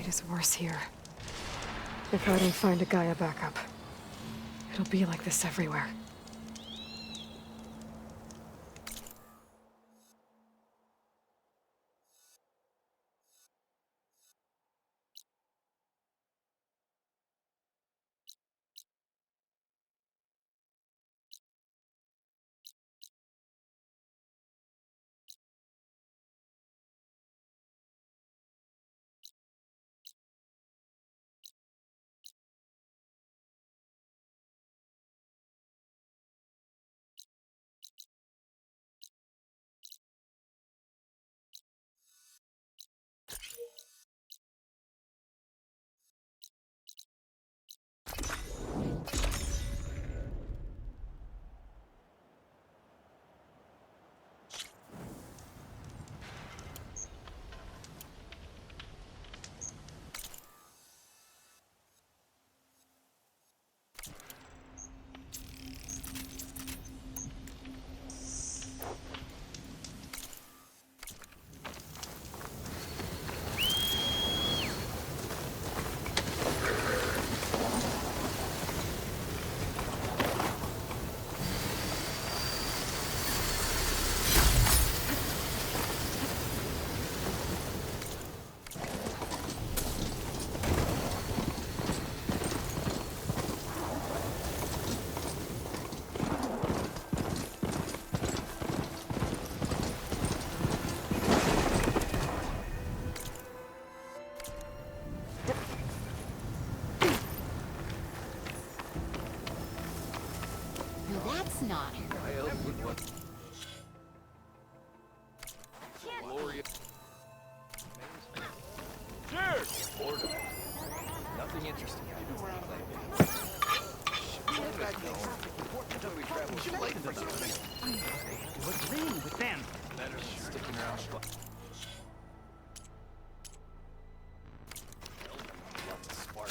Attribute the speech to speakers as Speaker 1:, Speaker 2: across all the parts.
Speaker 1: fight is worse here. If I don't find a Gaia backup, it'll be like this everywhere.
Speaker 2: That's not her.
Speaker 3: Nothing interesting.
Speaker 4: What's wrong with them?
Speaker 3: Sticking around. Lots of spark.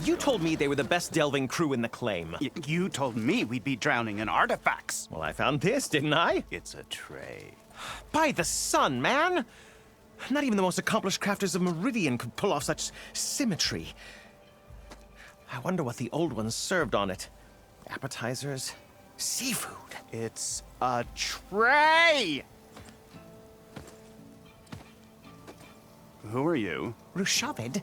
Speaker 5: You told me they were the best delving crew in the claim.
Speaker 4: You told me we'd be drowning in artifacts.
Speaker 5: Well, I found this, didn't I?
Speaker 4: It's a tray.
Speaker 5: By the sun, man! Not even the most accomplished crafters of Meridian could pull off such symmetry. I wonder what the old ones served on it. Appetizers? Seafood?
Speaker 4: It's a tray! Who are you?
Speaker 5: Rushavid?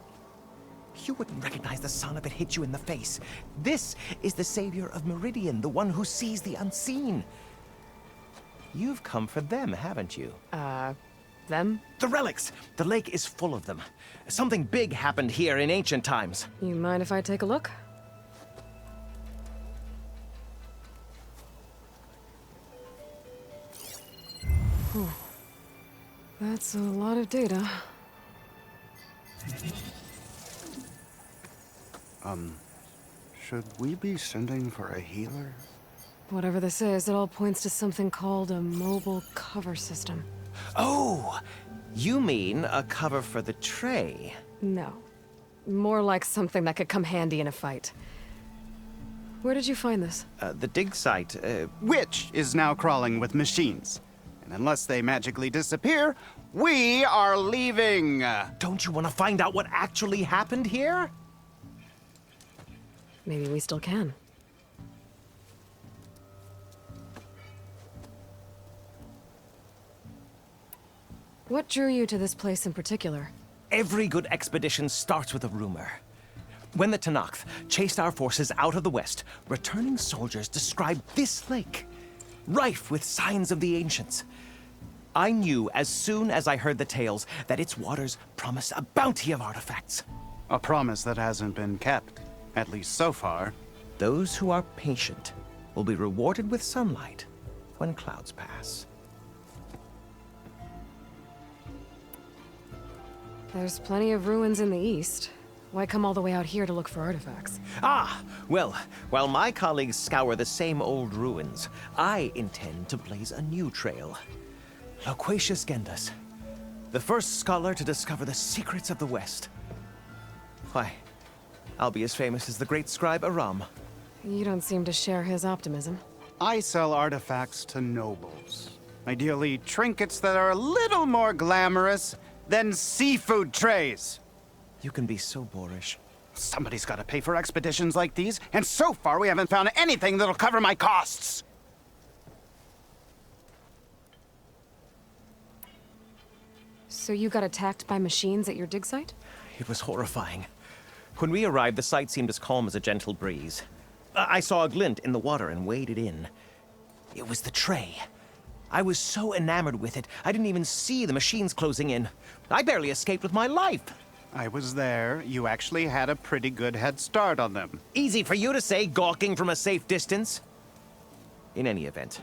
Speaker 5: You wouldn't recognize the sun if it hit you in the face. This is the savior of Meridian, the one who sees the unseen. You've come for them, haven't you?
Speaker 1: Them?
Speaker 5: The relics! The lake is full of them. Something big happened here in ancient times.
Speaker 1: You mind if I take a look? Whew. That's a lot of data.
Speaker 4: Should we be sending for a healer?
Speaker 1: Whatever this is, it all points to something called a mobile cover system.
Speaker 5: Oh! You mean a cover for the tray?
Speaker 1: No. More like something that could come handy in a fight. Where did you find this?
Speaker 5: The dig site,
Speaker 4: Which is now crawling with machines. And unless they magically disappear, we are leaving!
Speaker 5: Don't you want to find out what actually happened here?
Speaker 1: Maybe we still can. What drew you to this place in particular?
Speaker 5: Every good expedition starts with a rumor. When the Tenakth chased our forces out of the west, returning soldiers described this lake, rife with signs of the ancients. I knew as soon as I heard the tales that its waters promised a bounty of artifacts.
Speaker 4: A promise that hasn't been kept, at least so far.
Speaker 5: Those who are patient will be rewarded with sunlight when clouds pass.
Speaker 1: There's plenty of ruins in the east. Why come all the way out here to look for artifacts?
Speaker 5: Ah, well, while my colleagues scour the same old ruins, I intend to blaze a new trail. Loquacious Gendas, the first scholar to discover the secrets of the West. Why, I'll be as famous as the great scribe Aram.
Speaker 1: You don't seem to share his optimism.
Speaker 4: I sell artifacts to nobles. Ideally, trinkets that are a little more glamorous than seafood trays.
Speaker 5: You can be so boorish.
Speaker 4: Somebody's got to pay for expeditions like these, and so far we haven't found anything that'll cover my costs.
Speaker 1: So you got attacked by machines at your dig site?
Speaker 5: It was horrifying. When we arrived, the sight seemed as calm as a gentle breeze. I saw a glint in the water and waded in. It was the tray. I was so enamored with it, I didn't even see the machines closing in. I barely escaped with my life.
Speaker 4: I was there. You actually had a pretty good head start on them.
Speaker 5: Easy for you to say, gawking from a safe distance. In any event,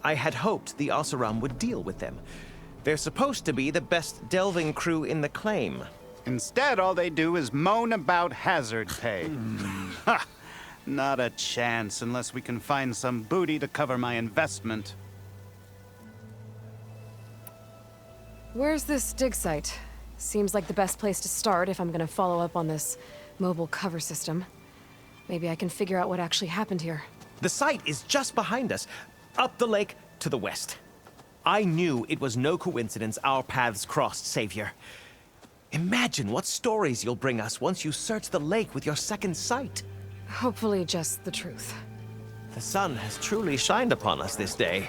Speaker 5: I had hoped the Oseram would deal with them. They're supposed to be the best delving crew in the claim.
Speaker 4: Instead, all they do is moan about hazard pay. Ha! Not a chance unless we can find some booty to cover my investment.
Speaker 1: Where's this dig site? Seems like the best place to start if I'm gonna follow up on this mobile cover system. Maybe I can figure out what actually happened here.
Speaker 5: The site is just behind us, up the lake to the west. I knew it was no coincidence our paths crossed, Savior. Imagine what stories you'll bring us once you search the lake with your second sight.
Speaker 1: Hopefully just the truth.
Speaker 5: The sun has truly shined upon us this day.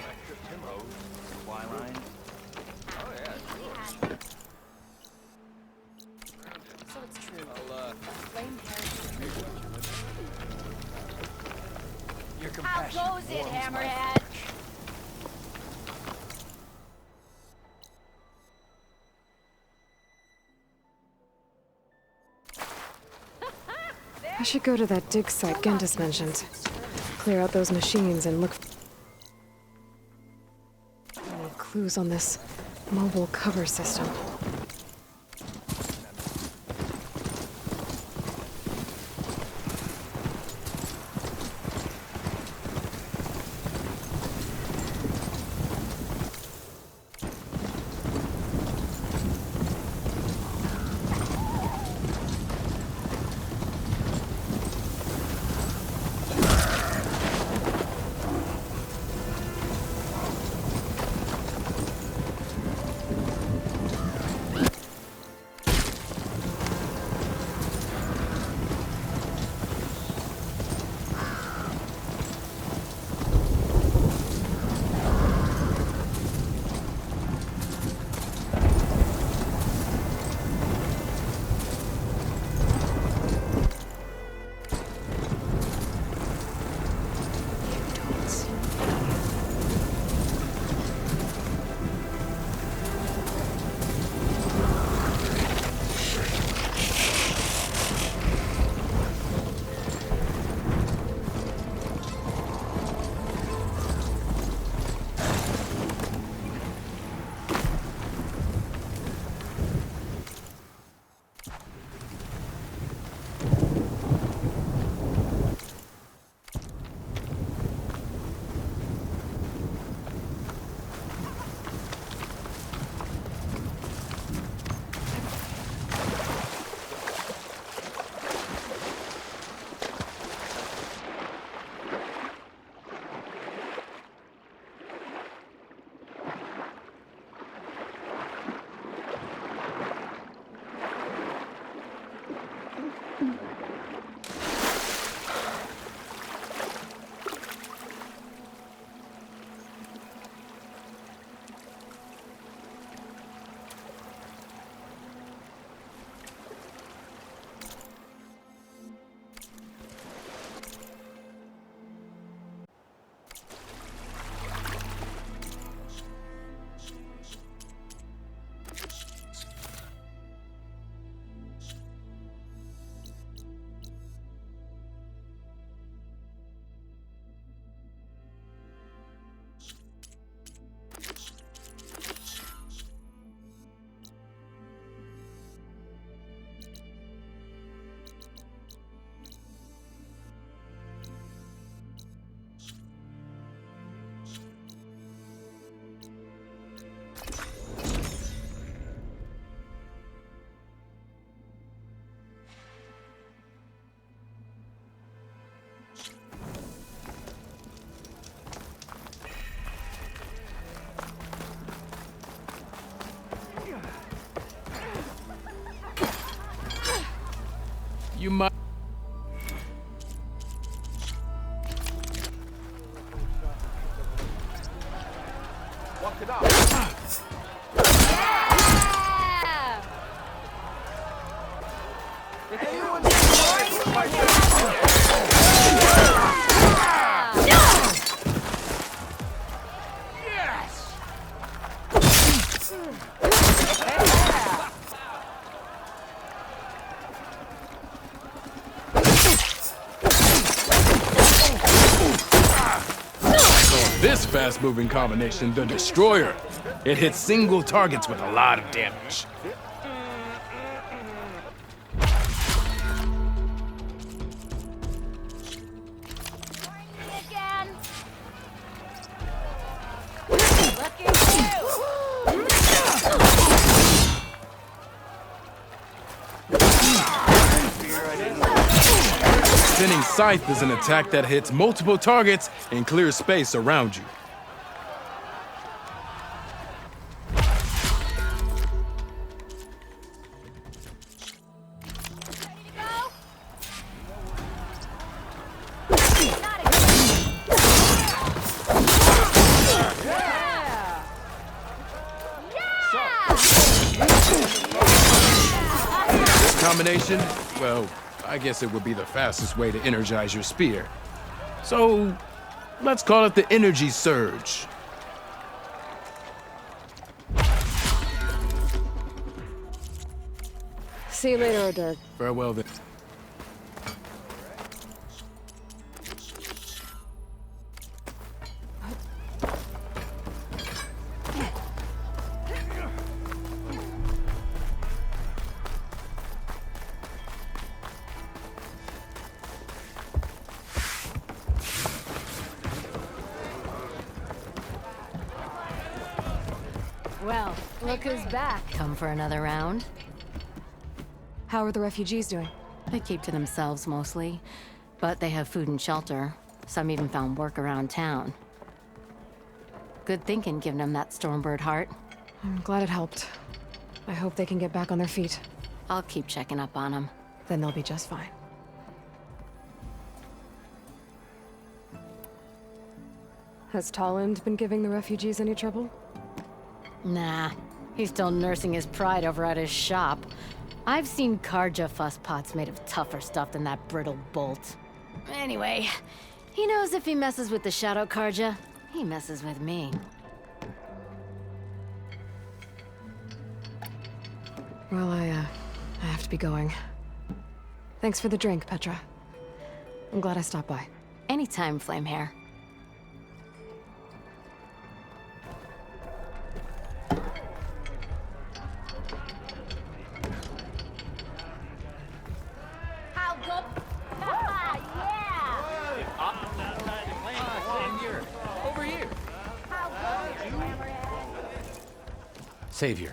Speaker 2: So it's true. Flame hair.
Speaker 3: Your
Speaker 2: How
Speaker 3: compassion
Speaker 2: goes it,
Speaker 3: warms my
Speaker 2: Hammerhead?
Speaker 1: I should go to that dig site Gentis mentioned. Clear out those machines and look for any clues on this mobile cover system.
Speaker 6: You might. This fast-moving combination, the Destroyer. It hits single targets with a lot of damage. Spinning Scythe is an attack that hits multiple targets and clears space around you. This combination, well, I guess it would be the fastest way to energize your spear. So, let's call it the Energy Surge.
Speaker 1: See you later, Dirk.
Speaker 6: Farewell then.
Speaker 2: Well, look who's back. Come for another round?
Speaker 1: How are the refugees doing?
Speaker 2: They keep to themselves mostly, but they have food and shelter. Some even found work around town. Good thinking, giving them that Stormbird heart.
Speaker 1: I'm glad it helped. I hope they can get back on their feet.
Speaker 2: I'll keep checking up on them.
Speaker 1: Then they'll be just fine. Has Tolland been giving the refugees any trouble?
Speaker 2: Nah, he's still nursing his pride over at his shop. I've seen Karja fuss pots made of tougher stuff than that brittle bolt. Anyway, he knows if he messes with the Shadow Karja, he messes with me.
Speaker 1: Well, I have to be going. Thanks for the drink, Petra. I'm glad I stopped by.
Speaker 2: Anytime, Flamehair.
Speaker 3: Savior,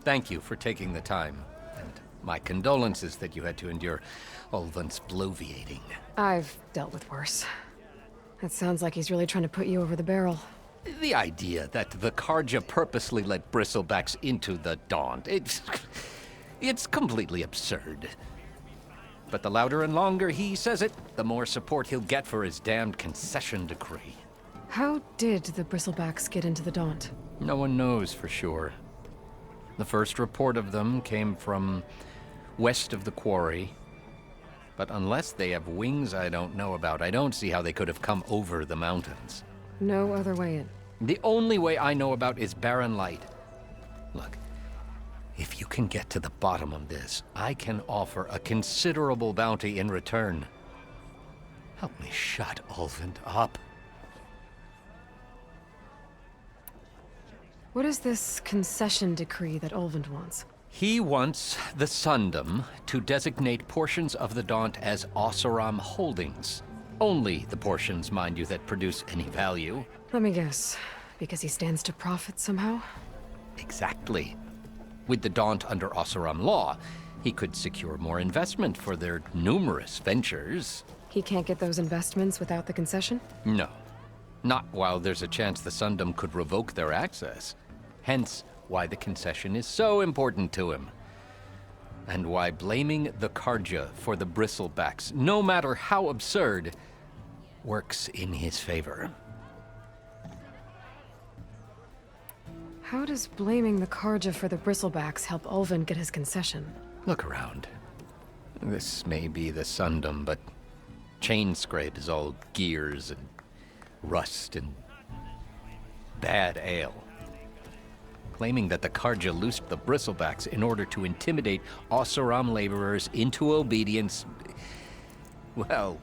Speaker 3: thank you for taking the time, and my condolences that you had to endure Ulvund's bloviating.
Speaker 1: I've dealt with worse. It sounds like he's really trying to put you over the barrel.
Speaker 3: The idea that the Karja purposely let Bristlebacks into the Daunt, it's completely absurd. But the louder and longer he says it, the more support he'll get for his damned concession decree.
Speaker 1: How did the Bristlebacks get into the Daunt?
Speaker 3: No one knows for sure. The first report of them came from west of the quarry. But unless they have wings I don't know about, I don't see how they could have come over the mountains.
Speaker 1: No other way in.
Speaker 3: The only way I know about is barren light. Look, if you can get to the bottom of this, I can offer a considerable bounty in return. Help me shut Ulvund up.
Speaker 1: What is this concession decree that Ulvund wants?
Speaker 3: He wants the Sundom to designate portions of the Daunt as Oseram holdings. Only the portions, mind you, that produce any value.
Speaker 1: Let me guess. Because he stands to profit somehow?
Speaker 3: Exactly. With the Daunt under Oseram law, he could secure more investment for their numerous ventures.
Speaker 1: He can't get those investments without the concession?
Speaker 3: No. Not while there's a chance the Sundom could revoke their access. Hence, why the concession is so important to him. and why blaming the Karja for the Bristlebacks, no matter how absurd, works in his favor.
Speaker 1: How does blaming the Karja for the Bristlebacks help Ulvin get his concession?
Speaker 3: Look around. This may be the Sundom, but Chainscrape is all gears and rust and bad ale. Claiming that the Karja loosed the Bristlebacks in order to intimidate Oseram laborers into obedience. Well,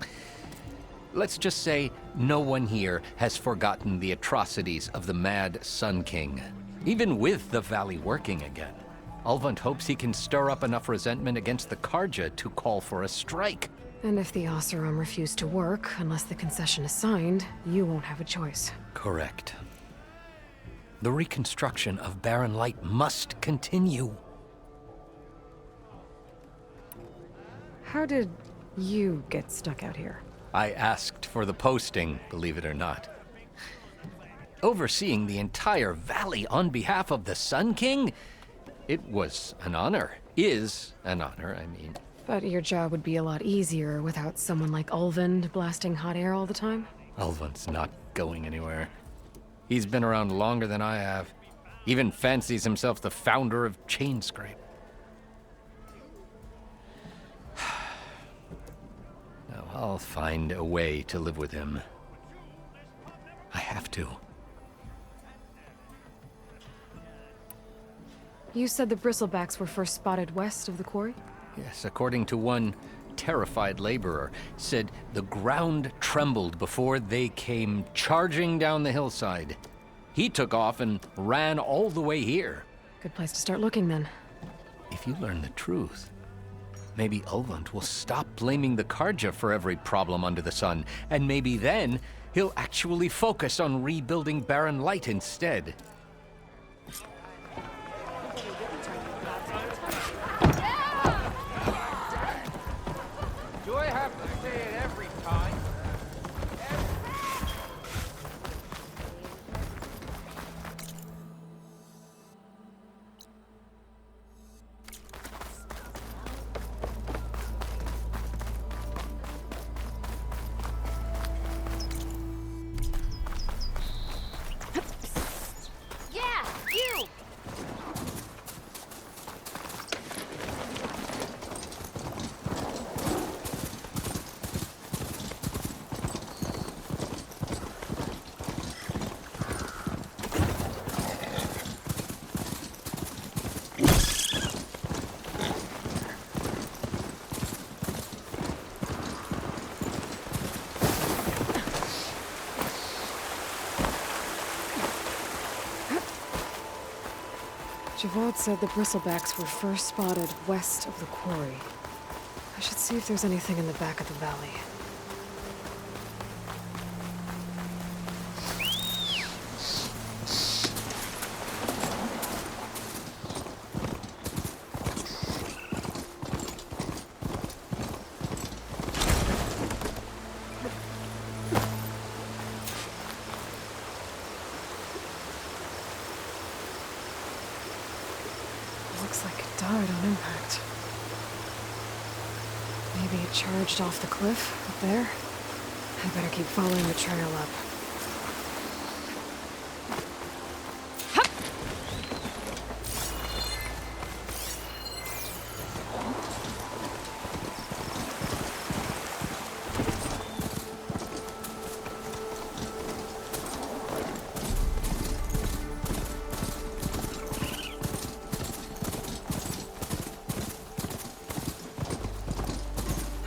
Speaker 3: let's just say no one here has forgotten the atrocities of the Mad Sun King, even with the Valley working again. Ulvund hopes he can stir up enough resentment against the Karja to call for a strike.
Speaker 1: And if the Oseram refuse to work, unless the concession is signed, you won't have a choice.
Speaker 3: Correct. The reconstruction of Barren Light must continue.
Speaker 1: How did you get stuck out here?
Speaker 3: I asked for the posting, believe it or not. Overseeing the entire valley on behalf of the Sun King? It was an honor. Is an honor, I mean.
Speaker 1: But your job would be a lot easier without someone like Ulvund blasting hot air all the time?
Speaker 3: Ulvund's not going anywhere. He's been around longer than I have. Even fancies himself the founder of Chainscrape. Now, I'll find a way to live with him. I have to.
Speaker 1: You said the Bristlebacks were first spotted west of the quarry?
Speaker 3: Yes, according to one terrified laborer, said the ground trembled before they came charging down the hillside. He took off and ran all the way here.
Speaker 1: Good place to start looking, then.
Speaker 3: If you learn the truth, maybe Ulvund will stop blaming the Karja for every problem under the sun, and maybe then he'll actually focus on rebuilding Barren Light instead.
Speaker 7: Do I have to say it every time?
Speaker 2: Yeah, you!
Speaker 1: Javad said the Bristlebacks were first spotted west of the quarry. I should see if there's anything in the back of the valley. Looks like it died on impact. Maybe it charged off the cliff up there? I better keep following the trail up.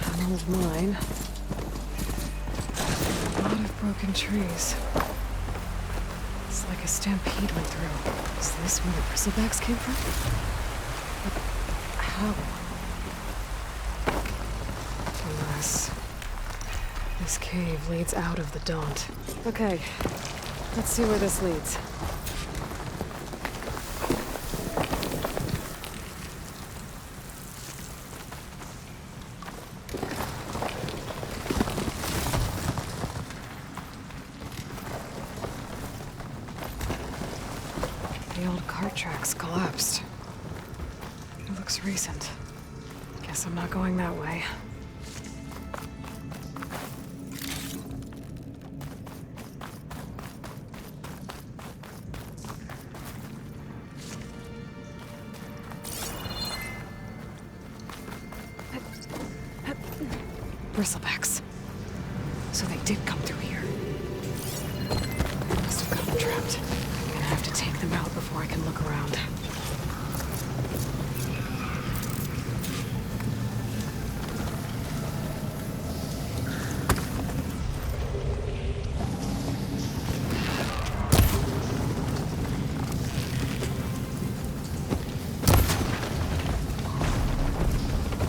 Speaker 1: An old mine. A lot of broken trees. It's like a stampede went through. Is this where the Bristlebacks came from? But how? Unless this cave leads out of the Daunt. Okay, let's see where this leads. The old cart tracks collapsed. It looks recent. Guess I'm not going that way. Bristlebacks. So they did come through here. Must have gotten trapped. I'm gonna have to take them out before I can look around.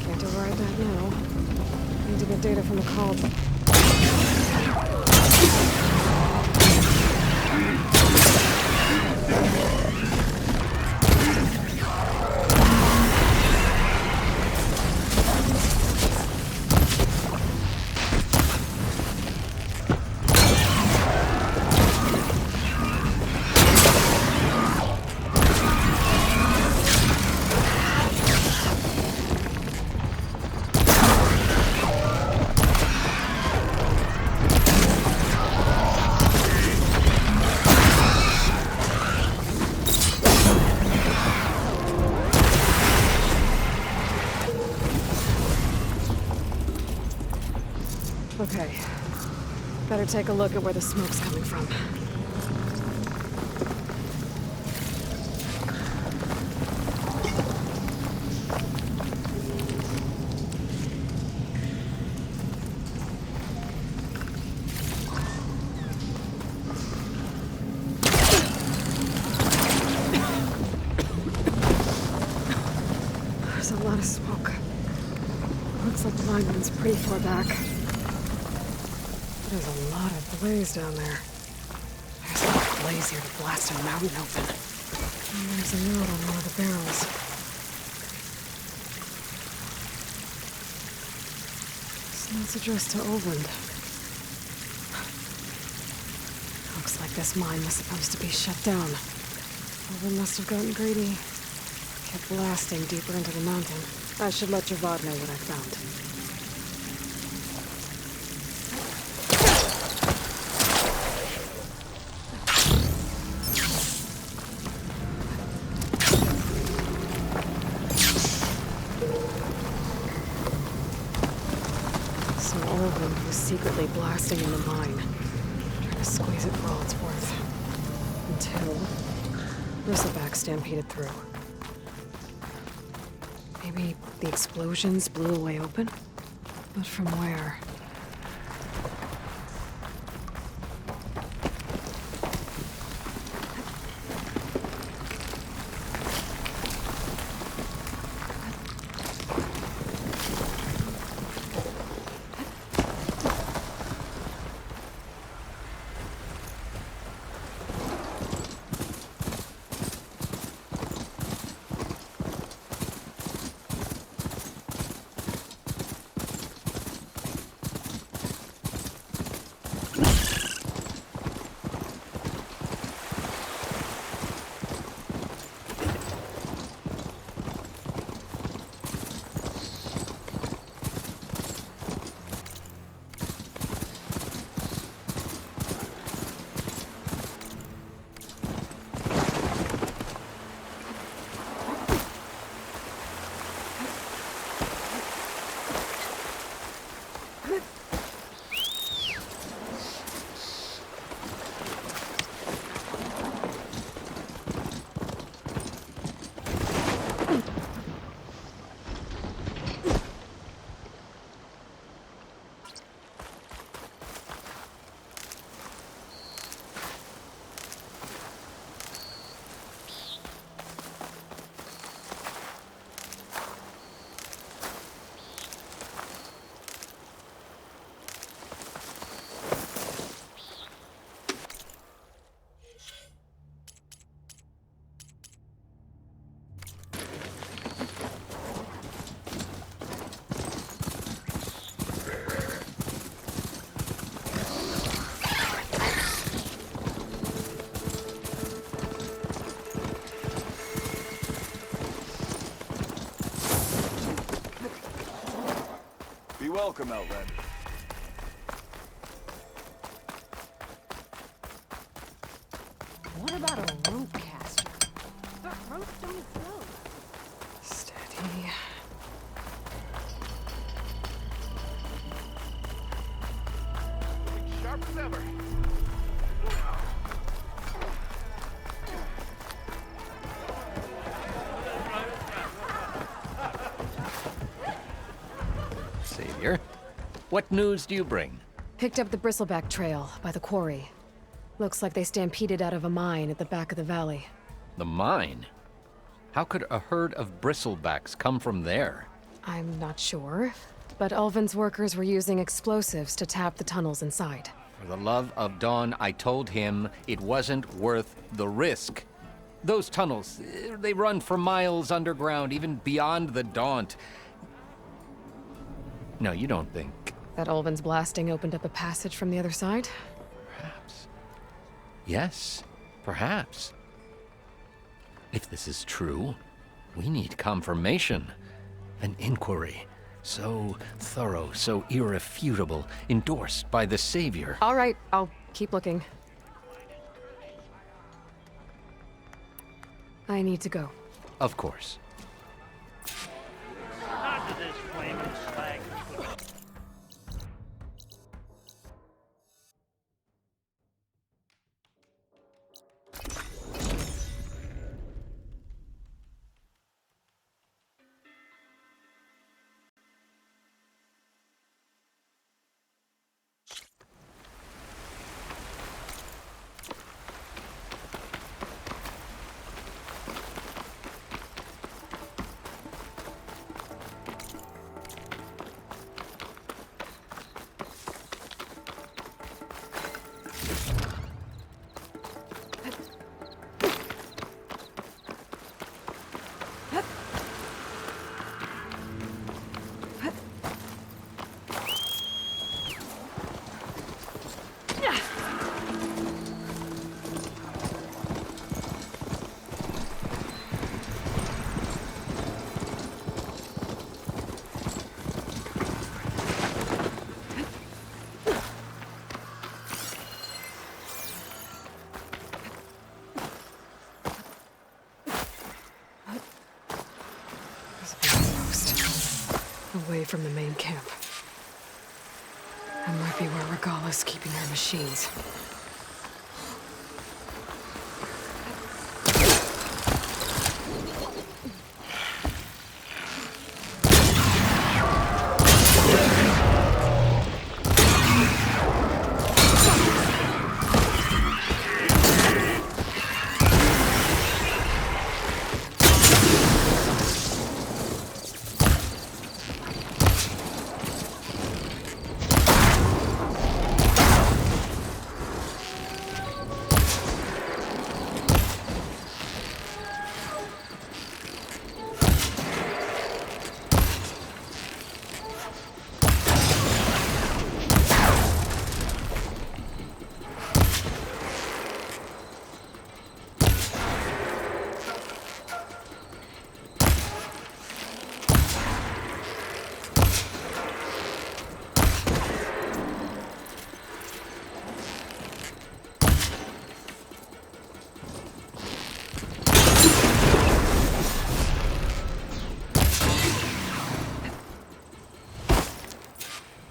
Speaker 1: Can't override that now. Need to get data from the call. Okay. Better take a look at where the smoke's coming from. There's a lot of smoke. Looks like the mine runs pretty far back. There's a lot of blaze down there. There's enough blaze here to blast a mountain open. And there's a note on one of the barrels. This note's addressed to Overland. Looks like this mine was supposed to be shut down. Overland must have gotten greedy. Kept blasting deeper into the mountain. I should let Javad know what I found. So Overland was secretly blasting in the mine, trying to squeeze it for all it's worth. Until Bristleback stampeded through. Maybe the explosions blew a way open? But from where?
Speaker 8: Be welcome, Outlander.
Speaker 1: What about a rope caster? But ropes don't float. Steady.
Speaker 7: Sharp as ever.
Speaker 3: Savior, what news do you bring?
Speaker 1: Picked up the Bristleback trail by the quarry. Looks like they stampeded out of a mine at the back of the valley.
Speaker 3: The mine? How could a herd of bristlebacks come from there?
Speaker 1: I'm not sure, but Ulvin's workers were using explosives to tap the tunnels inside.
Speaker 3: For the love of Dawn, I told him it wasn't worth the risk. Those tunnels, they run for miles underground, even beyond the Daunt. No, you don't think.
Speaker 1: That Ulvin's blasting opened up a passage from the other side?
Speaker 3: Perhaps. Yes, perhaps. If this is true, we need confirmation. An inquiry. So thorough, so irrefutable, endorsed by the Savior.
Speaker 1: All right, I'll keep looking. I need to go.
Speaker 3: Of course.
Speaker 9: Not to this flaming slag.
Speaker 1: Away from the main camp. That might be where Regala's keeping her machines.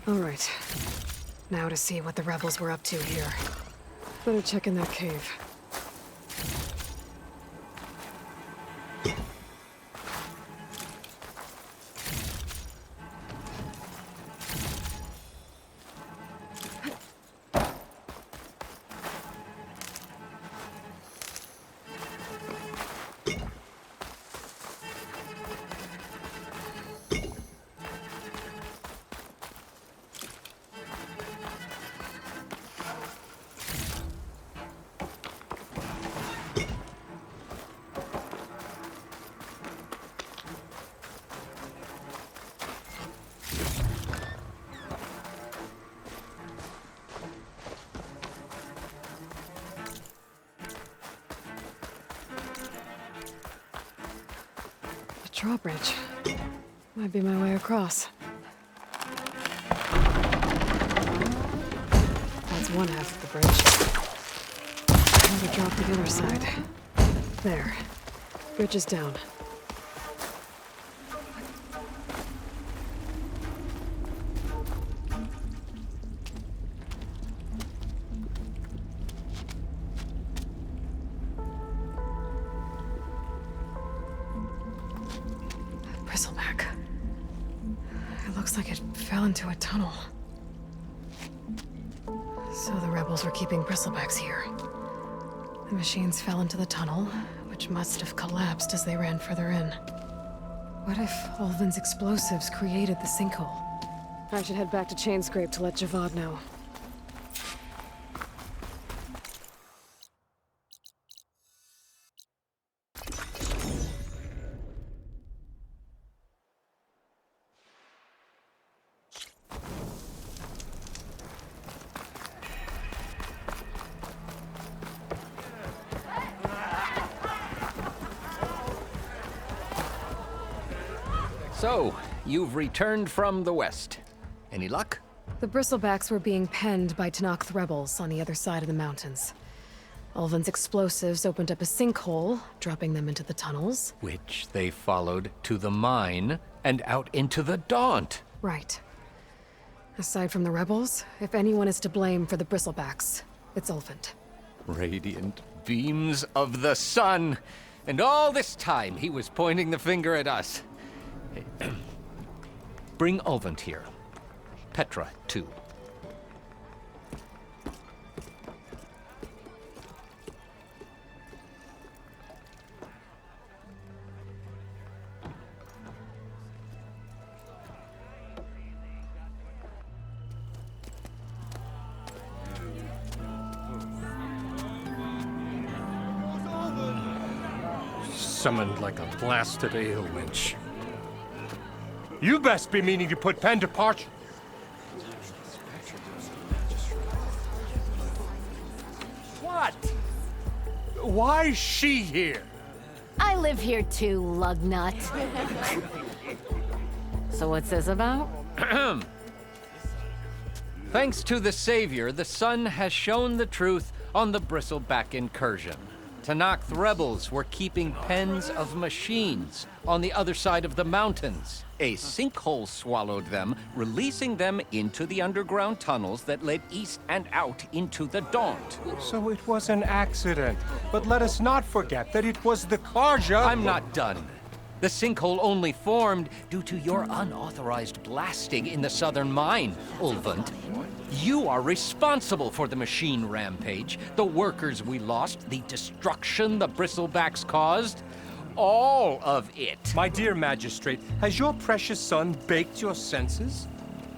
Speaker 1: All right. Now to see what the rebels were up to here. Better check in that cave. Drawbridge. Might be my way across. There's one half of the bridge. Time to drop the other side. There. Bridge is down. Bristleback. It looks like it fell into a tunnel. So the rebels were keeping bristlebacks here. The machines fell into the tunnel, which must have collapsed as they ran further in. What if Ulvin's explosives created the sinkhole? I should head back to Chainscrape to let Javad know.
Speaker 3: So, you've returned from the west. Any luck?
Speaker 1: The bristlebacks were being penned by Tenakth rebels on the other side of the mountains. Ulvin's explosives opened up a sinkhole, dropping them into the tunnels.
Speaker 3: Which they followed to the mine and out into the Daunt.
Speaker 1: Right. Aside from the rebels, if anyone is to blame for the bristlebacks, it's Ulvin.
Speaker 3: Radiant beams of the sun. And all this time he was pointing the finger at us. Bring Ulvin here. Petra, too.
Speaker 8: Summoned like a blasted ale winch. You best be meaning to put pen to parchment. What? Why is she here?
Speaker 2: I live here too, lugnut. So what's this about?
Speaker 3: Thanks to the Savior, the sun has shown the truth on the Bristleback incursion. Tenakth rebels were keeping pens of machines on the other side of the mountains. A sinkhole swallowed them, releasing them into the underground tunnels that led east and out into the Daunt.
Speaker 8: So it was an accident. But let us not forget that it was the Karja.
Speaker 3: I'm not done. The sinkhole only formed due to your unauthorized blasting in the southern mine, Ulvin. You are responsible for the machine rampage, the workers we lost, the destruction the Bristlebacks caused. All of it.
Speaker 8: My dear magistrate, has your precious son baked your senses?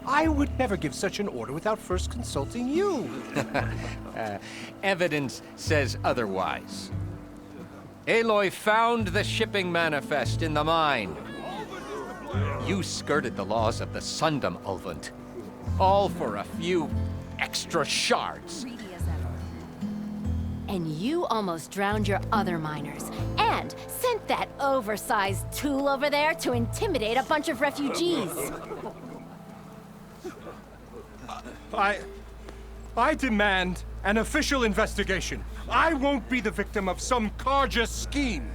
Speaker 8: I would never give such an order without first consulting you.
Speaker 3: Evidence says otherwise. Aloy found the shipping manifest in the mine. You skirted the laws of the Sundom, Ulvin. All for a few extra shards.
Speaker 2: And you almost drowned your other miners. And sent that oversized tool over there to intimidate a bunch of refugees.
Speaker 8: I demand an official investigation. I won't be the victim of some Karja scheme.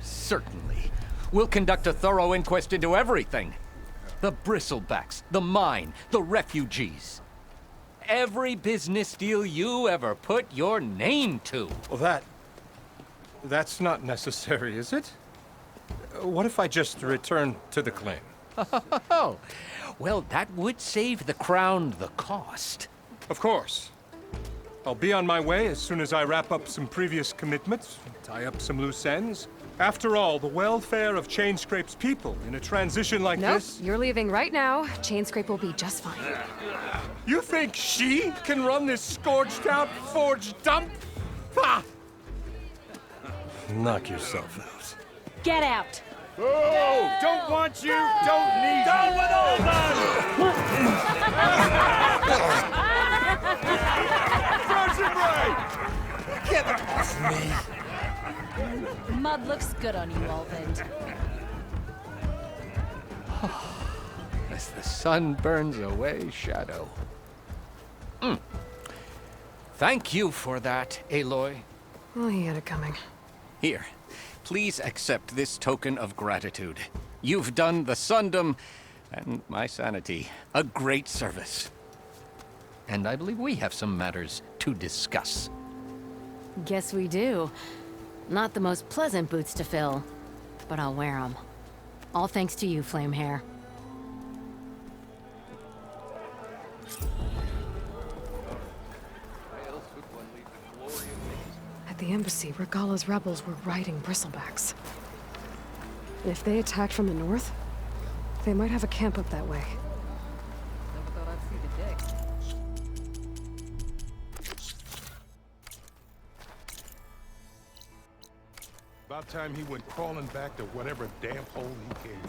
Speaker 3: Certainly. We'll conduct a thorough inquest into everything. The Bristlebacks, the mine, the refugees. Every business deal you ever put your name to.
Speaker 8: Well, that's not necessary, is it? What if I just return to the claim?
Speaker 3: Oh, well, that would save the Crown the cost.
Speaker 8: Of course. I'll be on my way as soon as I wrap up some previous commitments, tie up some loose ends. After all, the welfare of Chainscrape's people in a transition like
Speaker 1: Nope,
Speaker 8: this...
Speaker 1: you're leaving right now. Chainscrape will be just fine.
Speaker 8: You think she can run this scorched-out forged dump? Ha! Knock yourself out.
Speaker 2: Get out!
Speaker 8: Oh! Don't want you, don't need Down with all
Speaker 10: Get off me!
Speaker 2: Mud looks good on you, Ulvin.
Speaker 3: As the sun burns away shadow. Thank you for that, Aloy.
Speaker 1: Well, he had it coming.
Speaker 3: Here, please accept this token of gratitude. You've done the Sundom and my sanity a great service. And I believe we have some matters to discuss.
Speaker 2: Guess we do. Not the most pleasant boots to fill, but I'll wear them. All thanks to you, Flamehair.
Speaker 1: At the embassy, Regala's rebels were riding Bristlebacks. And if they attacked from the north, they might have a camp up that way.
Speaker 10: Never thought I'd see the deck.
Speaker 6: About time he went crawling back to whatever damp hole he came.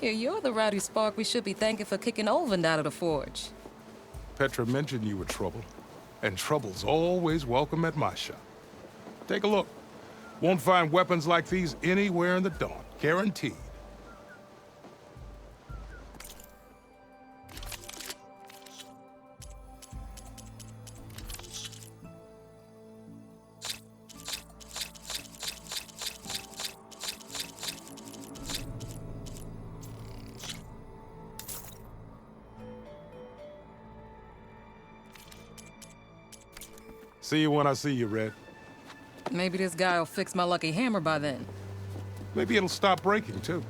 Speaker 10: Here, you're the rowdy spark we should be thanking for kicking Olvin out of the forge.
Speaker 6: Petra mentioned you were trouble, and trouble's always welcome at my shop. Take a look. Won't find weapons like these anywhere in the Dawn, guaranteed. See you when I see you, Red.
Speaker 10: Maybe this guy will fix my lucky hammer by then.
Speaker 6: Maybe it'll stop breaking, too.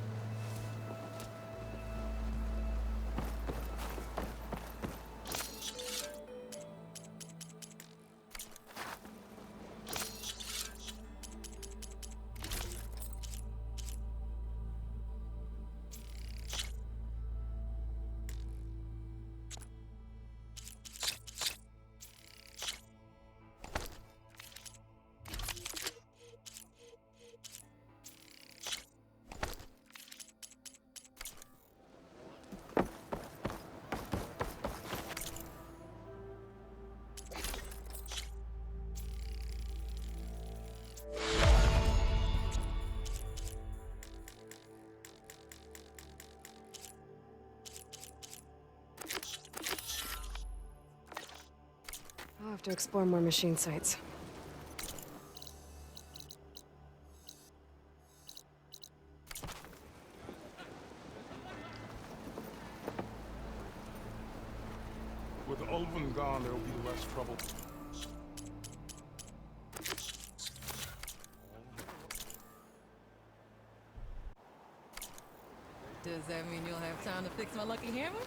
Speaker 1: I'll have to explore more machine sites.
Speaker 6: With Ulvin gone, there'll be less trouble.
Speaker 10: Does that mean you'll have time to fix my lucky hammer?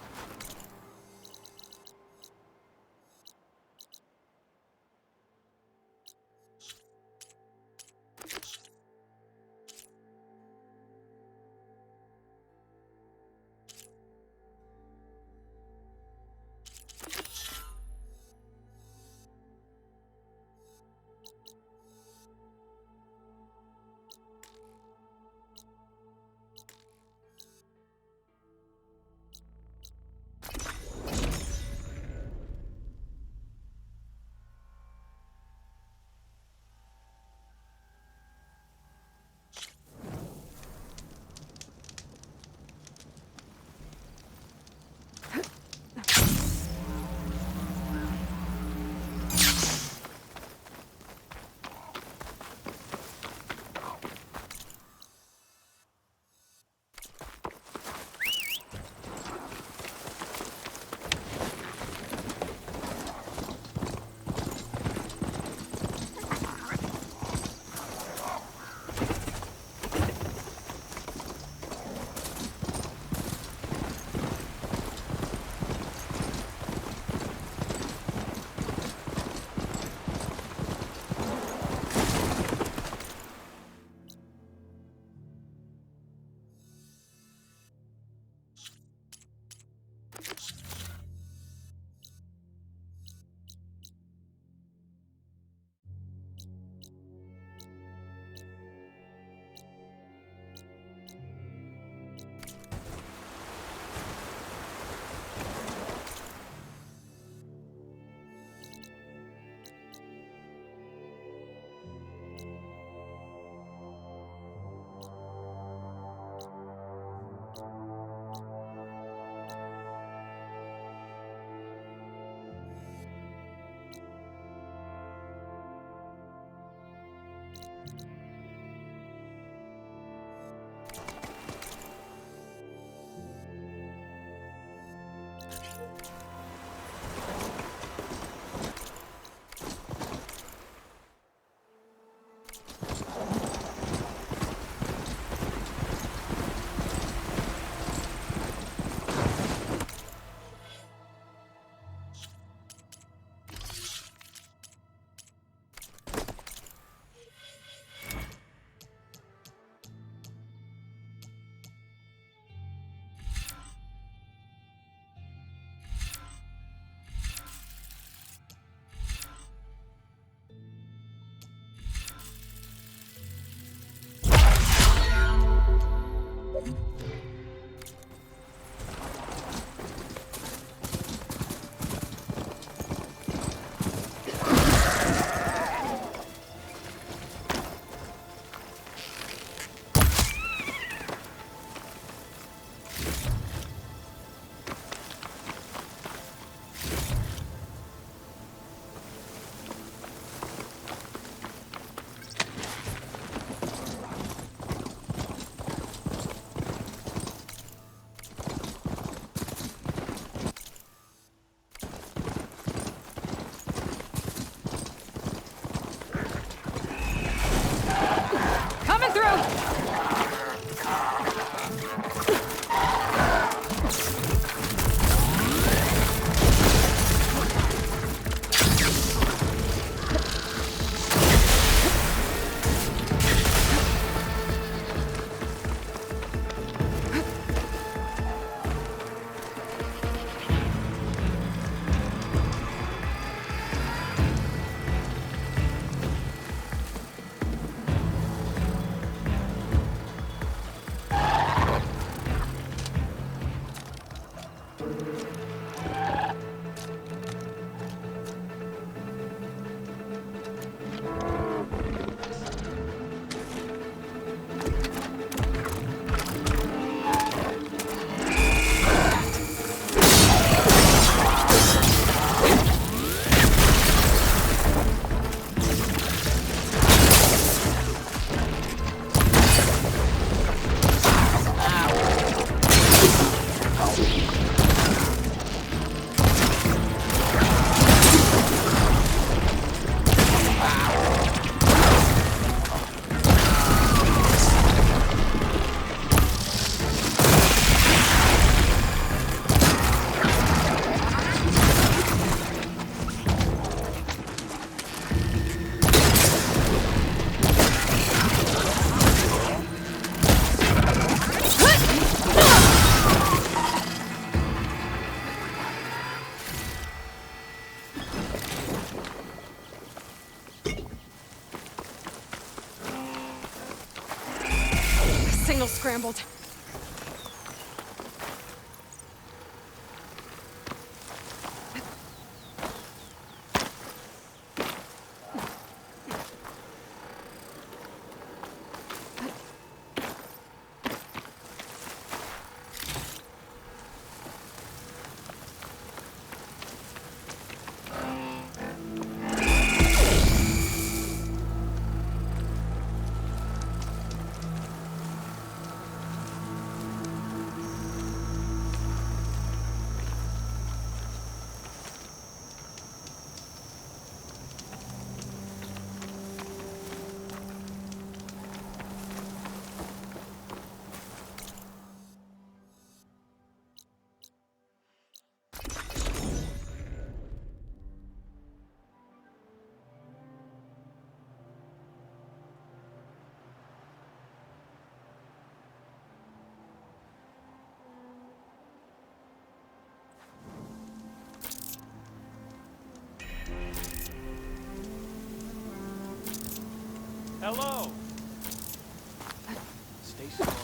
Speaker 1: Signal scrambled.
Speaker 9: Hello.
Speaker 5: Stacy.